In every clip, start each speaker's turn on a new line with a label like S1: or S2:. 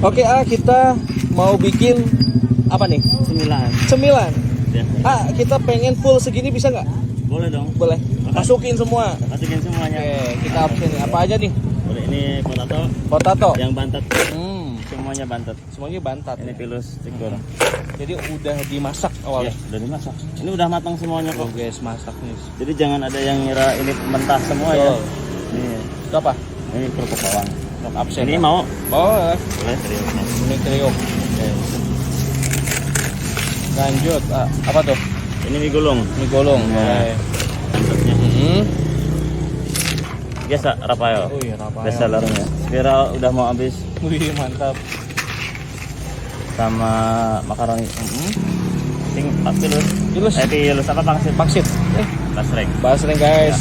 S1: Oke, kita mau bikin apa nih? Cemilan.
S2: Ya.
S1: Kita pengen full segini bisa nggak?
S2: Boleh dong.
S1: Boleh. Masukin semua.
S2: Masukin semuanya.
S1: Oke, kita opsin apa aja nih?
S2: Boleh, ini
S1: Potato.
S2: yang bantat. Semuanya bantat.
S1: Ini
S2: Ini pilus cikur.
S1: Jadi udah dimasak awalnya.
S2: Ya, udah dimasak. Ini udah matang semuanya kok.
S1: Guys, masak nih.
S2: Jadi jangan ada yang ngira ini mentah semua ya. Ini
S1: Itu apa?
S2: ini kerupuk bawang.
S1: Absen.
S2: Ini mau?
S1: Boleh.
S2: Boleh, seriusnya.
S1: Ini kriuk. Oke. Lanjut. Apa tuh?
S2: Ini mie gulung.
S1: Mie gulung.
S2: Nah. Bantatnya. Biasa Rafael.
S1: Oh iya, Rafael.
S2: Best sellernya. Viral udah mau habis.
S1: Wih, mantap.
S2: Sama makaroni. Pilus. Pilus apa pangsit?
S1: Pangsit. Basreng guys.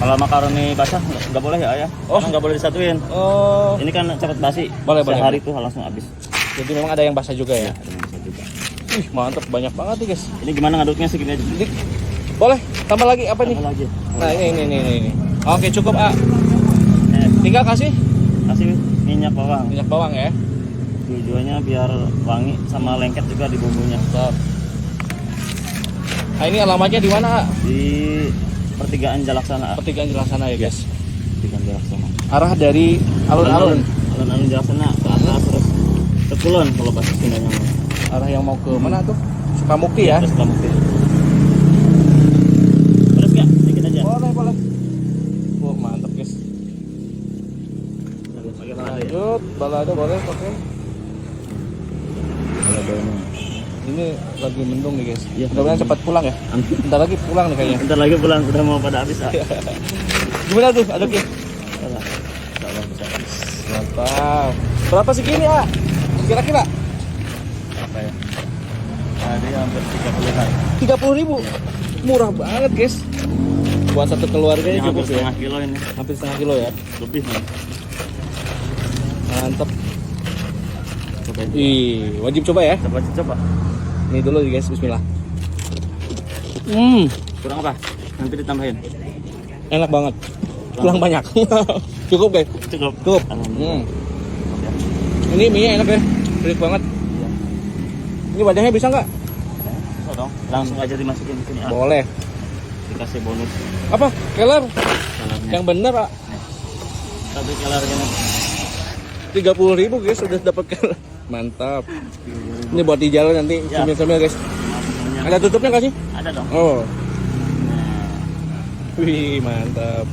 S2: Kalau makaroni basah nggak boleh ya ayah? Karena nggak boleh disatuin.
S1: Oh.
S2: Ini kan cepet basi.
S1: Boleh.
S2: Sehari itu langsung habis.
S1: Jadi memang ada yang basah juga ya?
S2: Ada yang basah juga.
S1: Wih, mantap, banyak banget nih guys.
S2: Ini gimana ngaduknya segini aja?
S1: Boleh, tambah lagi apa nih?
S2: Tambah lagi.
S1: Nah ini. Oke, cukup tinggal kasih
S2: Minyak bawang.
S1: minyak bawang ya.
S2: Tujuannya biar wangi sama lengket juga di bumbunya.
S1: Nah, ini alamatnya di mana?
S2: Di pertigaan Jalaksana.
S1: Pertigaan Jalaksana ya guys.
S2: Pertigaan Jalaksana.
S1: Arah dari alun-alun
S2: Jalaksana ke atas terus ke Kulon kalau bahasa Sundanya.
S1: arah yang mau ke mana tuh? Sukabumi ya?
S2: Sukabumi. Terus nggak? Sedikit aja.
S1: Boleh. Wah, mantap guys.
S2: Pakai balado ya?
S1: Lanjut, balado boleh pakai.
S2: Baladonya.
S1: Ini lagi mendung nih guys.
S2: Iya.
S1: Mudah-mudahan cepat pulang ya. Bentar lagi pulang nih kayaknya.
S2: Bentar lagi pulang, udah mau pada habis.
S1: Gimana tuh aduknya?
S2: Bisa habis.
S1: Mantap. Berapa segini kira-kira?
S2: Apa ya? Ada yang hampir 30-an.
S1: 30.000. Murah banget guys. Buat satu keluarga
S2: Ini
S1: cukup
S2: hampir
S1: ya.
S2: setengah kilo ini.
S1: Hampir setengah kilo ya.
S2: Lebih nih.
S1: Mantap.
S2: Cobain.
S1: Wajib coba ya.
S2: Coba.
S1: Ini dulu guys, bismillah.
S2: Kurang apa? Nanti ditambahin.
S1: Enak banget. Kurang banyak. Cukup guys.
S2: Cukup.
S1: Ini mie enak ya. Enak banget.
S2: Iya.
S1: Ini wadahnya bisa nggak?
S2: Bisa dong. Langsung aja dimasukin ke sini.
S1: Boleh.
S2: Dikasih bonus.
S1: Apa? Keler?
S2: Kelernya.
S1: Yang bener
S2: Satu keler gini.
S1: 30.000 guys udah dapat keler. Mantap. Ini buat di jalan nanti sambil guys. Ada tutupnya nggak sih?
S2: Ada dong.
S1: Oh. Wih, mantap.